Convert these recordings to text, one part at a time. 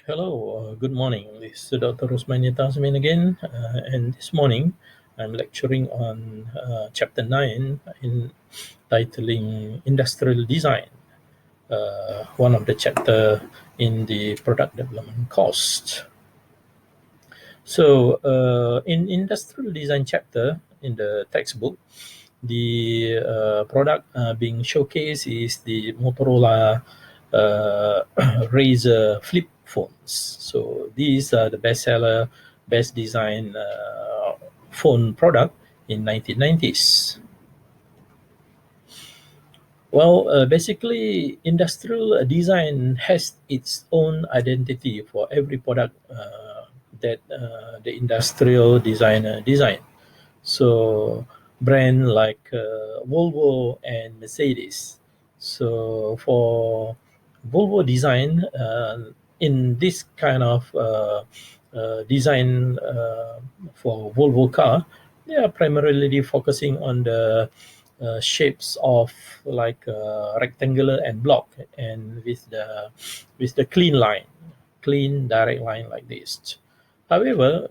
Hello, good morning. This is Dr. Rosmania Tasmin again, and this morning I'm lecturing on chapter 9 in titling Industrial Design, one of the chapter in the product development cost. So, in industrial design chapter in the textbook, the product being showcased is the Motorola Razr flip phones. So these are the bestseller, best design phone product in 1990s. Well, basically, industrial design has its own identity for every product that the industrial designer design. So, brand like Volvo and Mercedes. So, for Volvo design, in this kind of design for Volvo car, they are primarily focusing on the shapes of like rectangular and block, and with the clean direct line like this. However,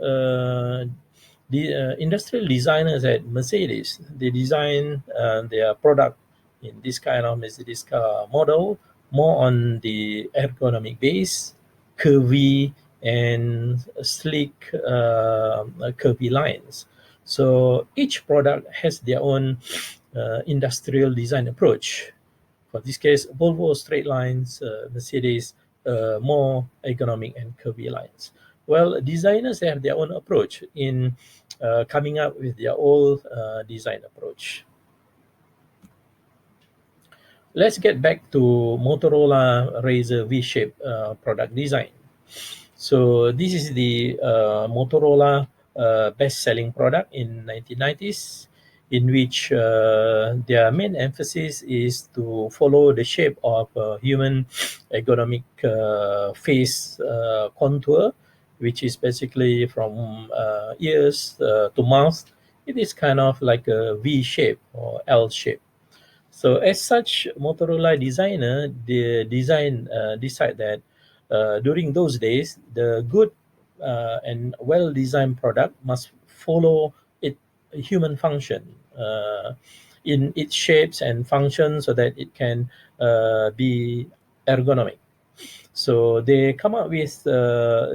the industrial designers at Mercedes, they design their product in this kind of Mercedes car model more on the ergonomic base, curvy and sleek curvy lines. So each product has their own industrial design approach. For this case, Volvo straight lines, Mercedes more ergonomic and curvy lines. Well, designers have their own approach in coming up with their own design approach. Let's get back to Motorola Razr V-shape product design. So this is the Motorola best-selling product in 1990s, in which their main emphasis is to follow the shape of human ergonomic face contour, which is basically from ears to mouth. It is kind of like a V shape or L shape. So as such, Motorola designer the design decide that during those days, the good and well-designed product must follow it human function in its shapes and functions so that it can be ergonomic. So they come up with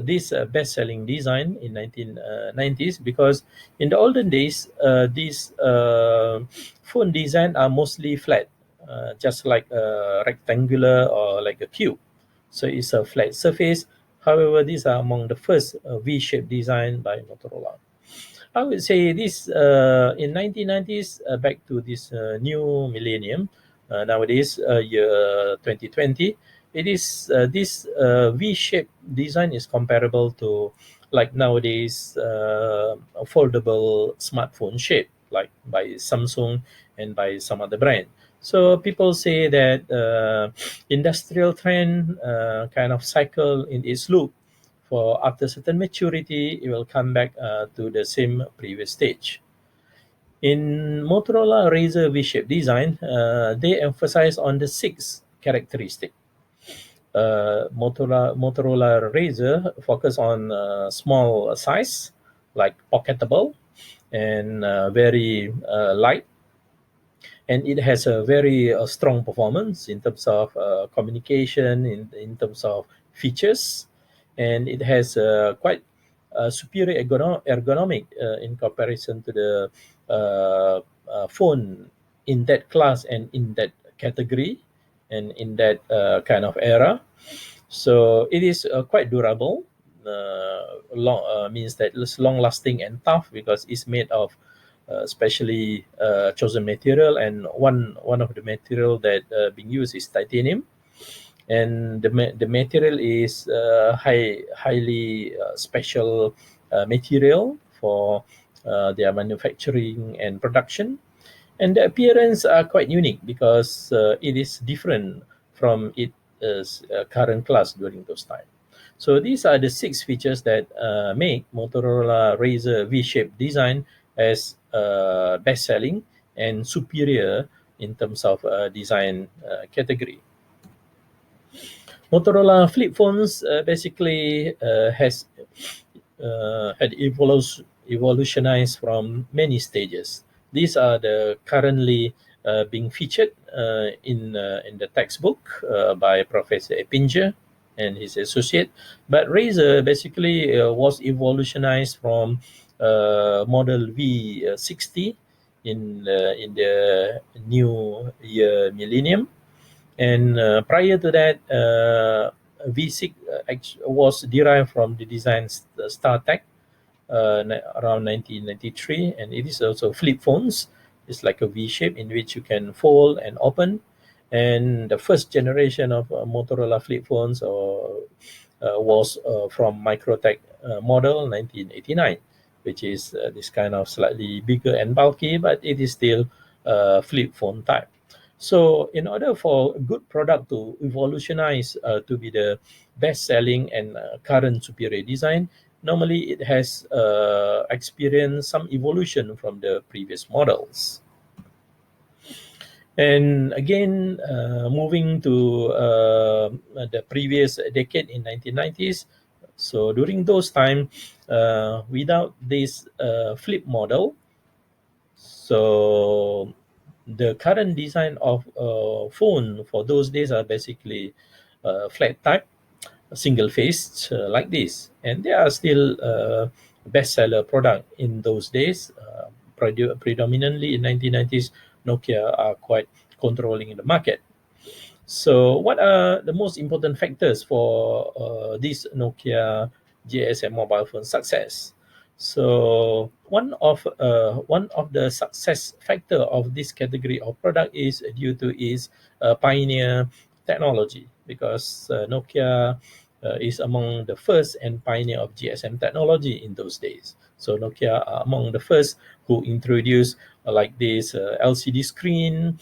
this best-selling design in 1990s, because in the olden days, these phone design are mostly flat, just like a rectangular or like a cube. So it's a flat surface. However, these are among the first V-shaped design by Motorola. I would say this in 1990s, back to this new millennium, nowadays year 2020, it is this V-shaped design is comparable to like nowadays foldable smartphone shape, like by Samsung and by some other brand. So people say that industrial trend kind of cycle in its loop. For after certain maturity, it will come back to the same previous stage. In Motorola Razr V-shape design, they emphasize on the six characteristic. Motorola Razr focus on small size, like pocketable, and very light, and it has a very strong performance in terms of communication, in terms of features, and it has quite superior ergonomic in comparison to the phone in that class and in that category and in that kind of era. So it is quite durable. Means that it's long lasting and tough because it's made of specially chosen material, and one of the material that being used is titanium, and the material is highly special material for their manufacturing and production, and the appearance are quite unique because it is different from its current class during those time. So these are the six features that make Motorola Razr V-shaped design as best-selling and superior in terms of design category. Motorola flip phones basically has had evolutionized from many stages. These are the currently being featured in the textbook by Professor Eppinger and his associate. But Razer basically was evolutionized from model V60 in the new year millennium, and prior to that, V6 was derived from the design StarTech around 1993, and it is also flip phones. It's like a V shape in which you can fold and open. And the first generation of Motorola flip phones was from Microtech model 1989, which is this kind of slightly bigger and bulky, but it is still flip phone type. So, in order for a good product to evolutionize to be the best selling and current superior design, normally it has experienced some evolution from the previous models. And again, moving to the previous decade in 1990s. So during those time, without this flip model, so the current design of phone for those days are basically flat type, single faced like this, and they are still bestseller product in those days. Predominantly in 1990s, Nokia are quite controlling the market. So, what are the most important factors for this Nokia GSM mobile phone success? So, one of the success factor of this category of product is due to its pioneer technology, because Nokia is among the first and pioneer of GSM technology in those days. So Nokia are among the first who introduced like this LCD screen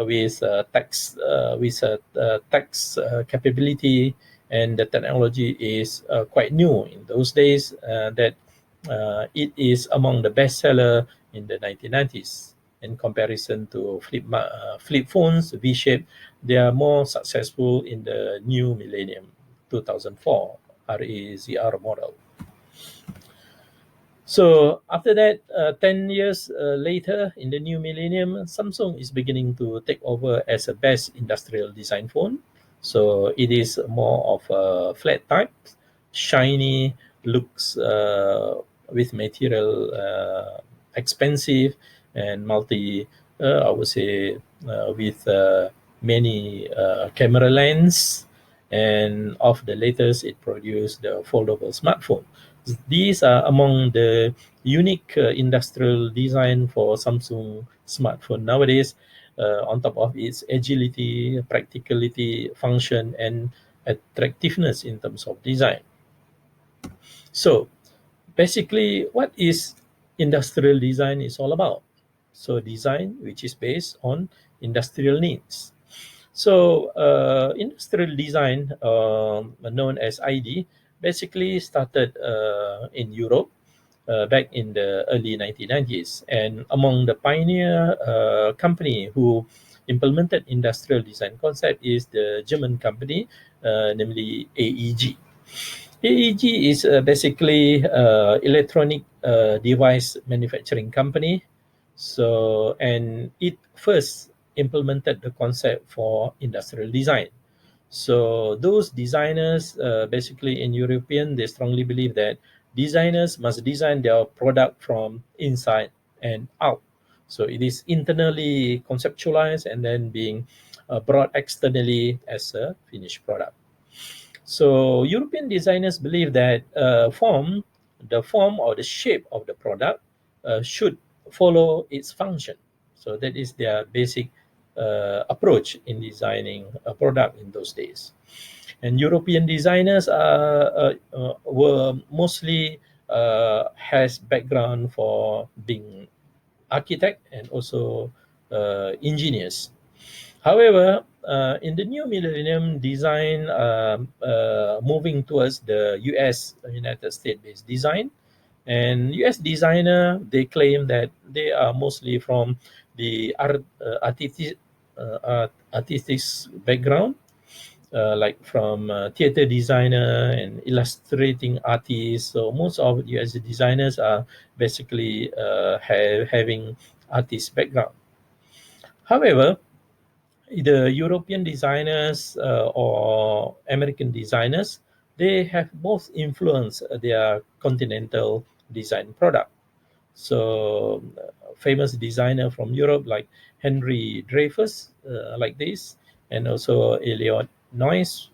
with text capability, and the technology is quite new in those days. That it is among the best seller in the 1990s. In comparison to flip phones, V-shape, they are more successful in the new millennium, 2004 RAZR model. So after that, 10 years later, in the new millennium, Samsung is beginning to take over as a best industrial design phone. So it is more of a flat type, shiny, looks with material expensive and I would say, with many camera lens. And of the latest, it produced the foldable smartphone. These are among the unique industrial design for Samsung smartphone nowadays. On top of its agility, practicality, function, and attractiveness in terms of design. So, basically, what is industrial design is all about? So, design which is based on industrial needs. So, industrial design, known as ID, basically started in Europe back in the early 1990s. And among the pioneer company who implemented industrial design concept is the German company, namely AEG. AEG is basically electronic device manufacturing company. So, and it first implemented the concept for industrial design. So those designers, basically in European, they strongly believe that designers must design their product from inside and out. So it is internally conceptualized and then being brought externally as a finished product. So European designers believe that the form or the shape of the product should follow its function. So that is their basic approach in designing a product in those days. And European designers were mostly has background for being architect and also engineers. However, in the new millennium design, moving towards the US, United States-based design, and US designer, they claim that they are mostly from the artistic background, like from theater designer and illustrating artists. So most of US designers are basically having artist background. However, the European designers or American designers, they have both influenced their continental design product. So, famous designer from Europe like Henry Dreyfus, like this, and also Elliot Noyes,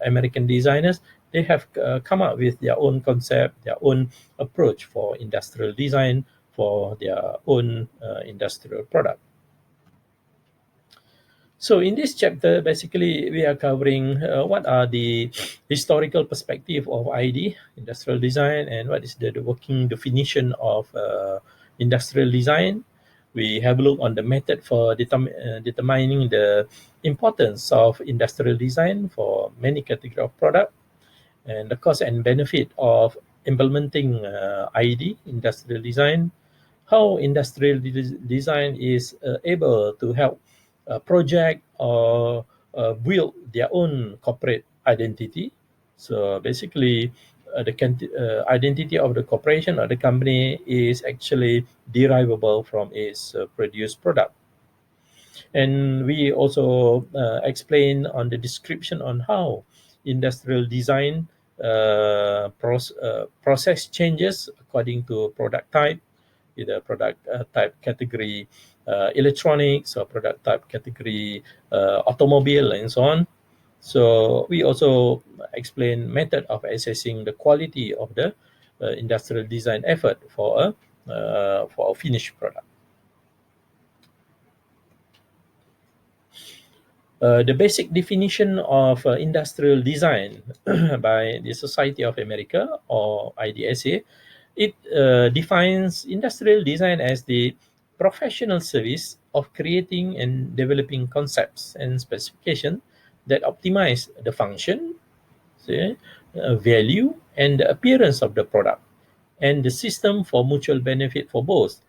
American designers, they have come up with their own concept, their own approach for industrial design for their own industrial product. So in this chapter, basically, we are covering what are the historical perspective of ID, industrial design, and what is the working definition of industrial design. We have a look on the method for determining the importance of industrial design for many category of product, and the cost and benefit of implementing ID, industrial design, how industrial design is able to help project or build their own corporate identity. So basically, the identity of the corporation or the company is actually derivable from its produced product. And we also explain on the description on how industrial design process changes according to product type, either product type category electronics or product type category automobile and so on. So we also explain method of assessing the quality of the industrial design effort for a finished product. The basic definition of industrial design by the Society of America or IDSA, it defines industrial design as the professional service of creating and developing concepts and specification that optimize the function, say, value, and the appearance of the product, and the system for mutual benefit for both,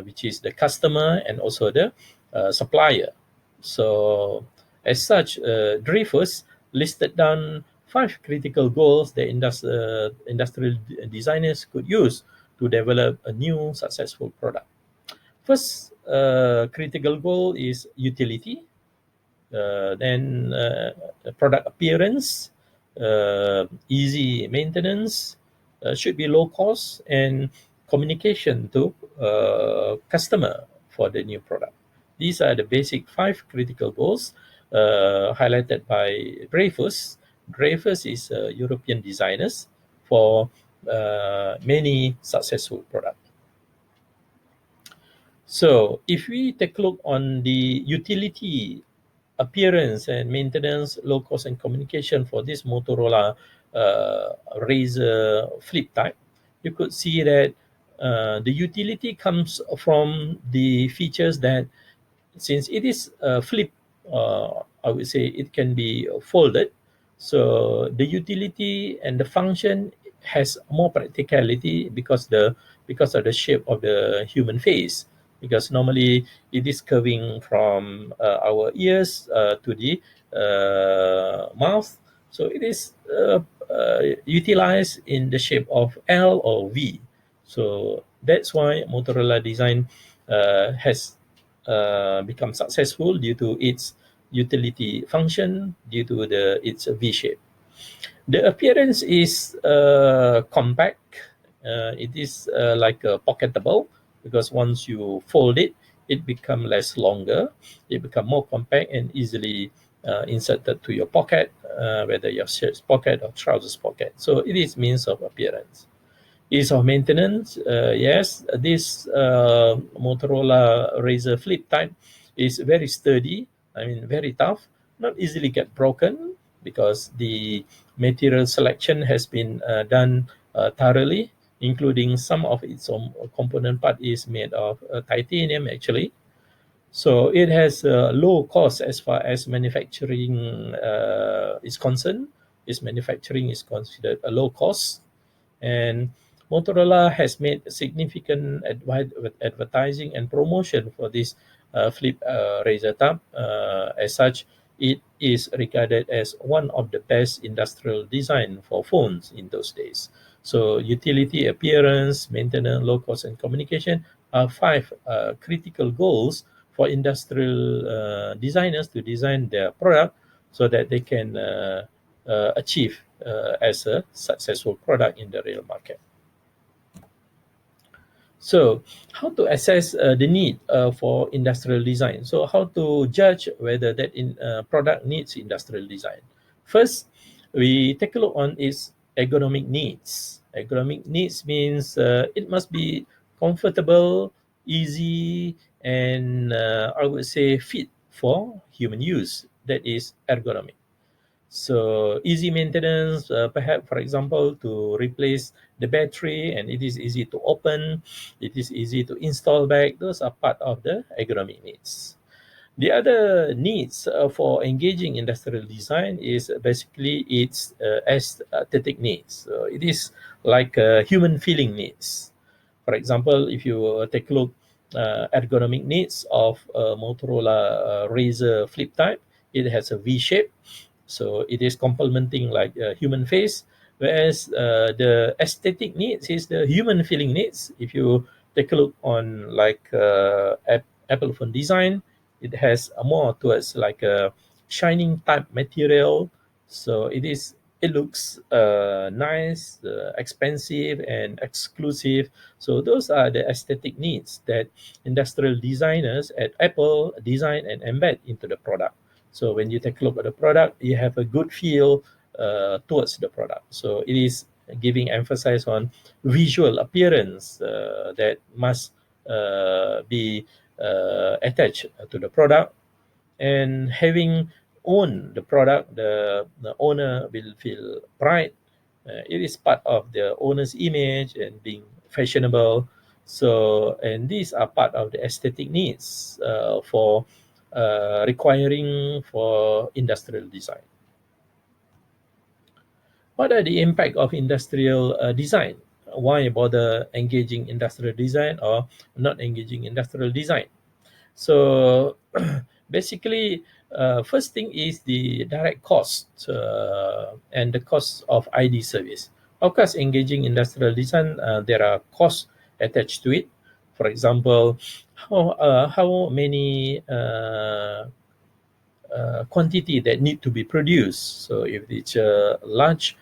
which is the customer and also the supplier. So, as such, Dreyfus listed down 5 critical goals that industrial designers could use to develop a new successful product. First critical goal is utility, then product appearance, easy maintenance, should be low cost, and communication to customer for the new product. These are the basic 5 critical goals highlighted by Dreyfus. Dreyfus is European designers for many successful products. So if we take a look on the utility, appearance and maintenance, low cost and communication for this Motorola Razr flip type, you could see that the utility comes from the features that, since it is a flip, I would say it can be folded. So the utility and the function has more practicality because of the shape of the human face. Because normally it is curving from our ears to the mouth, so it is utilized in the shape of L or V. So that's why Motorola design has become successful due to its utility function, due to its V shape. The appearance is compact. It is like a pocketable, because once you fold it, it becomes less longer. It becomes more compact and easily inserted to your pocket, whether your shirt pocket or trousers pocket. So it is means of appearance. Ease of maintenance, yes, this Motorola Razr flip type is very sturdy, I mean very tough, not easily get broken, because the material selection has been done thoroughly, including some of its own component part is made of titanium actually. So it has low cost as far as manufacturing is concerned. Its manufacturing is considered a low cost, and Motorola has made significant advertising and promotion for this flip Razr tab. As such, it is regarded as one of the best industrial design for phones in those days. So utility, appearance, maintenance, low cost, and communication are five critical goals for industrial designers to design their product so that they can achieve as a successful product in the real market. So, how to assess the need for industrial design? So, how to judge whether that product needs industrial design? First, we take a look on its ergonomic needs. Ergonomic needs means it must be comfortable, easy, and I would say fit for human use. That is ergonomic. So easy maintenance, perhaps for example, to replace the battery, and it is easy to open, it is easy to install back. Those are part of the ergonomic needs. The other needs for engaging industrial design is basically its aesthetic needs. So it is like human feeling needs. For example, if you take a look ergonomic needs of Motorola Razr Flip Type, it has a V shape, so it is complementing like a human face, whereas the aesthetic needs is the human feeling needs. If you take a look on like Apple phone design, it has a more towards like a shining type material, so it looks nice, expensive, and exclusive. So those are the aesthetic needs that industrial designers at Apple design and embed into the product. So when you take a look at the product, you have a good feel towards the product. So it is giving emphasis on visual appearance that must be attached to the product, and having owned the product, the owner will feel pride. It is part of the owner's image and being fashionable. So, and these are part of the aesthetic needs for requiring for industrial design. What are the impact of industrial design? Why bother engaging industrial design or not engaging industrial design? So basically, first thing is the direct cost and the cost of ID service. Of course, engaging industrial design, there are costs attached to it. For example, how many quantity that need to be produced. So if it's a large,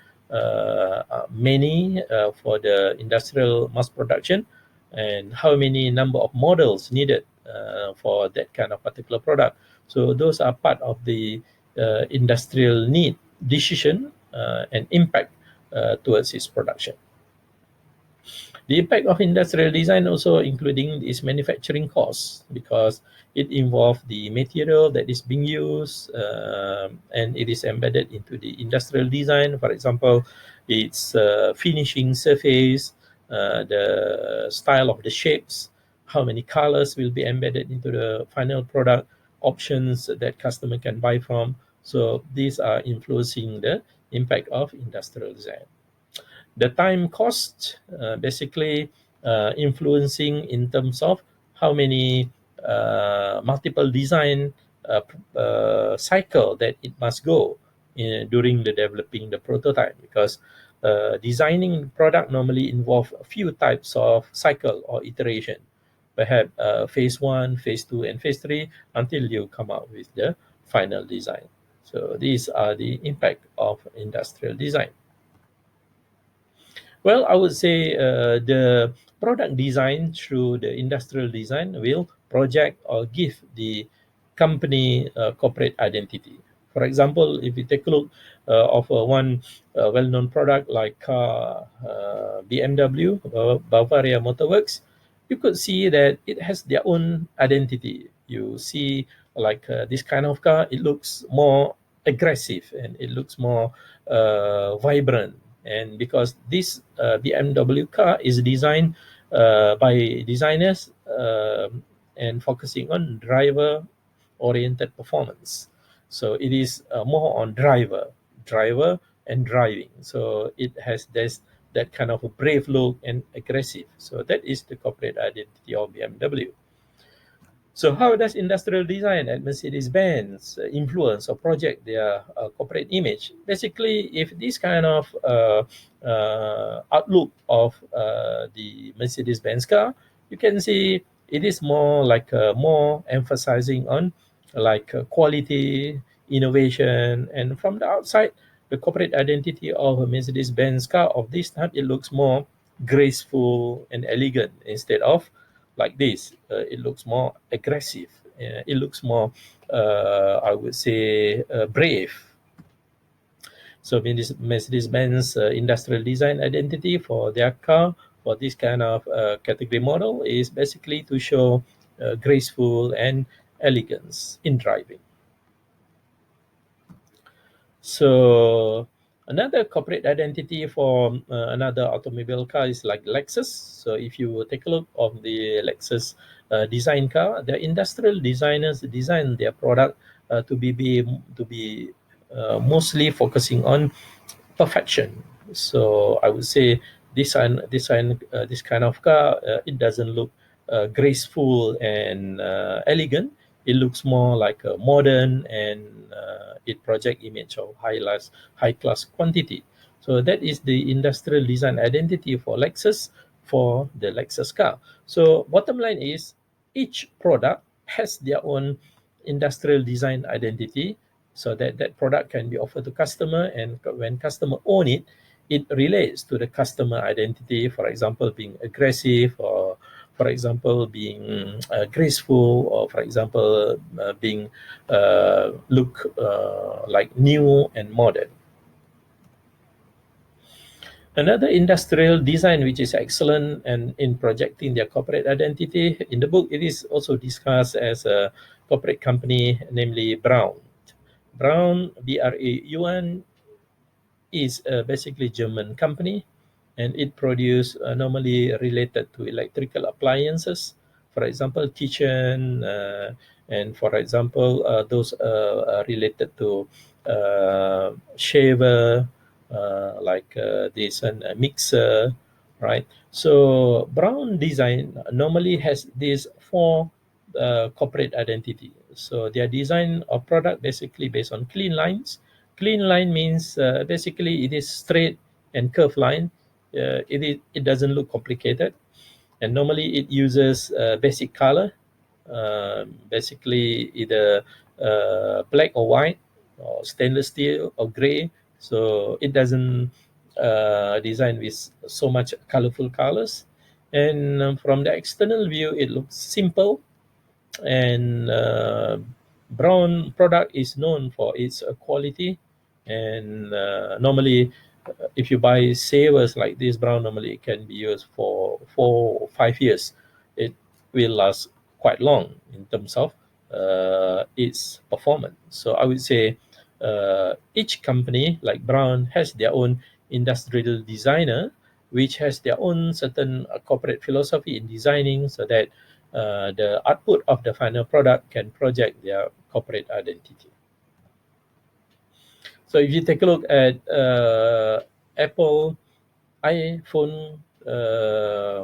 many for the industrial mass production, and how many number of models needed for that kind of particular product. So those are part of the industrial need decision and impact towards its production. The impact of industrial design also including its manufacturing costs, because it involves the material that is being used and it is embedded into the industrial design. For example, its finishing surface, the style of the shapes, how many colors will be embedded into the final product, options that customer can buy from. So these are influencing the impact of industrial design. The time cost basically influencing in terms of how many multiple design cycle that it must go during the developing the prototype, because designing product normally involve a few types of cycle or iteration, perhaps phase 1, phase 2, and phase 3 until you come out with the final design. So these are the impact of industrial design. Well, I would say the product design through the industrial design will project or give the company corporate identity. For example, if you take a look of one well-known product like BMW, Bavaria Motorworks, you could see that it has their own identity. You see, like this kind of car, it looks more aggressive and it looks more vibrant. And because this BMW car is designed by designers and focusing on driver oriented performance, so it is more on driver and driving. So it has this that kind of a brave look and aggressive. So that is the corporate identity of BMW. So how does industrial design at Mercedes-Benz influence or project their corporate image? Basically, if this kind of outlook of the Mercedes-Benz car, you can see it is more like more emphasizing on like quality, innovation, and from the outside, the corporate identity of a Mercedes-Benz car of this type, it looks more graceful and elegant instead of like this. It looks more aggressive. It looks more, I would say, brave. So Mercedes-Benz industrial design identity for their car, for this kind of category model, is basically to show graceful and elegance in driving. So another corporate identity for another automobile car is like Lexus. So if you take a look of the Lexus design car, the industrial designers design their product to be mostly focusing on perfection. So I would say this kind of car, it doesn't look graceful and elegant. It looks more like a modern, and it project image of high class quantity. So that is the industrial design identity for Lexus, for the Lexus car. So bottom line is each product has their own industrial design identity, so that that product can be offered to customer, and when customer own it, it relates to the customer identity, for example being aggressive, or for example being graceful, or for example being look like new and modern. Another industrial design which is excellent and in projecting their corporate identity, in the book it is also discussed as a corporate company, namely Braun. Braun, Braun, is basically German company, and it produce normally related to electrical appliances, for example kitchen, and for example those related to shaver, like this and a mixer, right? So Braun design normally has these four corporate identity. So their design of product basically based on clean lines. Clean line means basically it is straight and curved line. It doesn't look complicated, and normally it uses basic color, basically either black or white, or stainless steel or gray. So it doesn't design with so much colorful colors. And from the external view, it looks simple, and Brown product is known for its quality, and normally if you buy savers like this Brown, normally it can be used for 4 or 5 years. It will last quite long in terms of its performance. So I would say each company like Brown has their own industrial designer, which has their own certain corporate philosophy in designing, so that the output of the final product can project their corporate identity. So if you take a look at Apple iPhone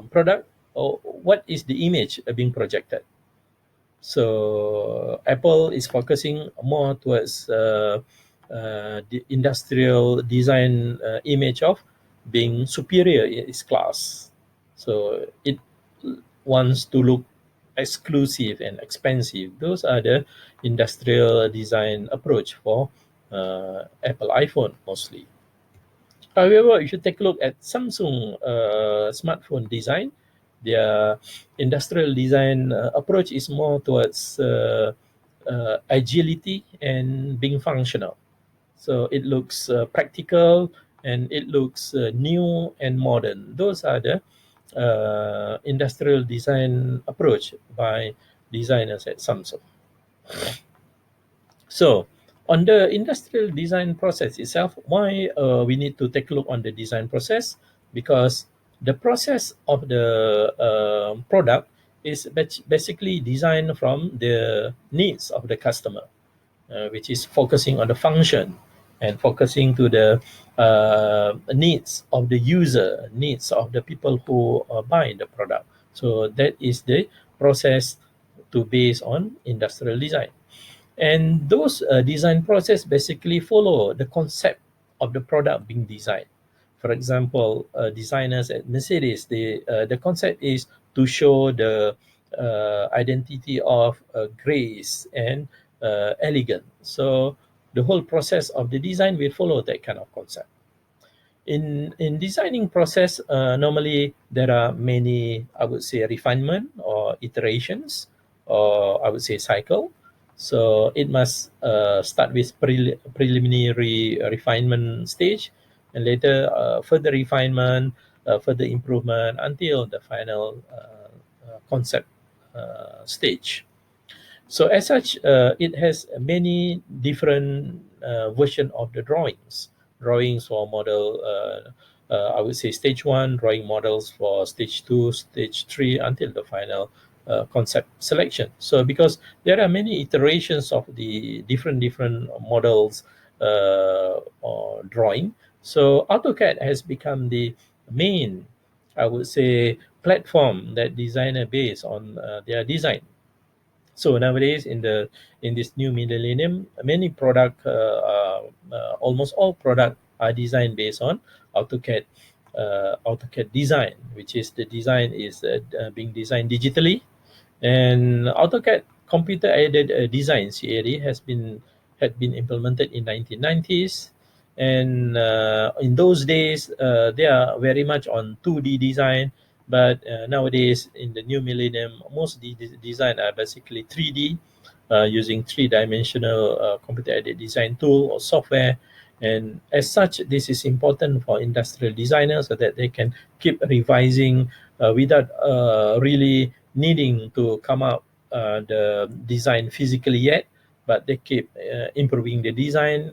product, or what is the image being projected? So Apple is focusing more towards the industrial design image of being superior in its class. So it wants to look exclusive and expensive. Those are the industrial design approach for Apple iPhone mostly. However, if you take a look at Samsung smartphone design, their industrial design approach is more towards agility and being functional. So it looks practical, and it looks new and modern. Those are the industrial design approach by designers at Samsung. So on the industrial design process itself, why we need to take a look on the design process? Because the process of the product is basically designed from the needs of the customer, which is focusing on the function and focusing to the needs of the user, needs of the people who buy the product. So that is the process to base on industrial design. And those design process basically follow the concept of the product being designed. For example, designers at Mercedes, the concept is to show the identity of grace and elegance. So the whole process of the design will follow that kind of concept. In designing process, normally there are many, I would say, refinement or iterations, or I would say cycle. So it must start with preliminary refinement stage, and later further refinement, further improvement until the final concept stage. So as such, it has many different version of the drawings for model, I would say stage 1, drawing models for stage 2, stage 3, until the final concept selection. So because there are many iterations of the different models or drawing, so AutoCAD has become the main, I would say, platform that designer base on their design. So nowadays, in this new millennium, many product, almost all product are designed based on AutoCAD, AutoCAD design, which is the design is being designed digitally. And AutoCAD computer aided design (CAD) had been implemented in 1990s, and in those days they are very much on 2D design. But nowadays, in the new millennium, most design are basically 3D, using three-dimensional computer-aided design tool or software. And as such, this is important for industrial designers so that they can keep revising without really needing to come up the design physically yet, but they keep improving the design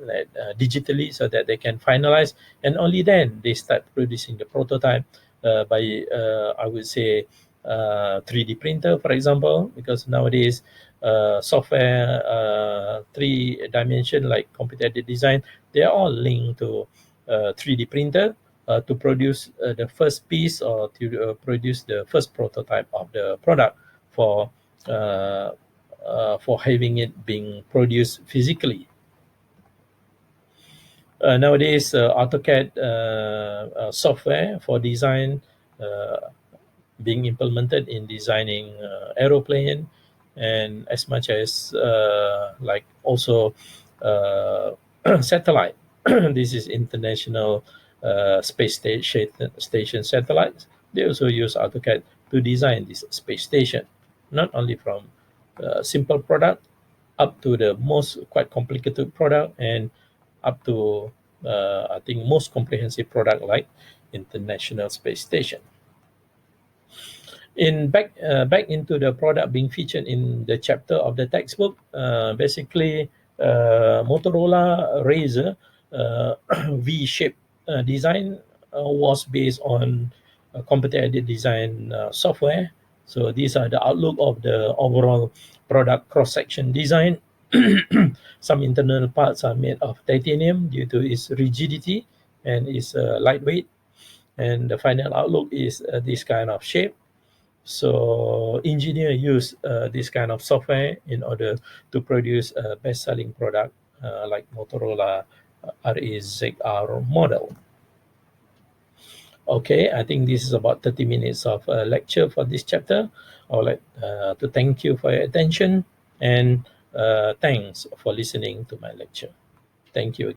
digitally so that they can finalize, and only then they start producing the prototype by I would say 3D printer, for example, because nowadays software 3 dimension like computer-aided design, they are all linked to 3D printer to produce the first piece, or to produce the first prototype of the product for having it being produced physically. Nowadays, AutoCAD software for design being implemented in designing aeroplane, and as much as like also satellite. This is international space station satellites. They also use AutoCAD to design this space station, not only from simple product up to the most quite complicated product, and up to I think most comprehensive product like International Space Station. Back into the product being featured in the chapter of the textbook, basically Motorola Razr V-shaped design was based on computer-aided design software. So these are the outlook of the overall product cross-section design. Some internal parts are made of titanium due to its rigidity and its lightweight. And the final outlook is this kind of shape. So engineer use this kind of software in order to produce a best-selling product like Motorola RAZR model. Okay, I think this is about 30 minutes of lecture for this chapter. I would like to thank you for your attention, and thanks for listening to my lecture. Thank you.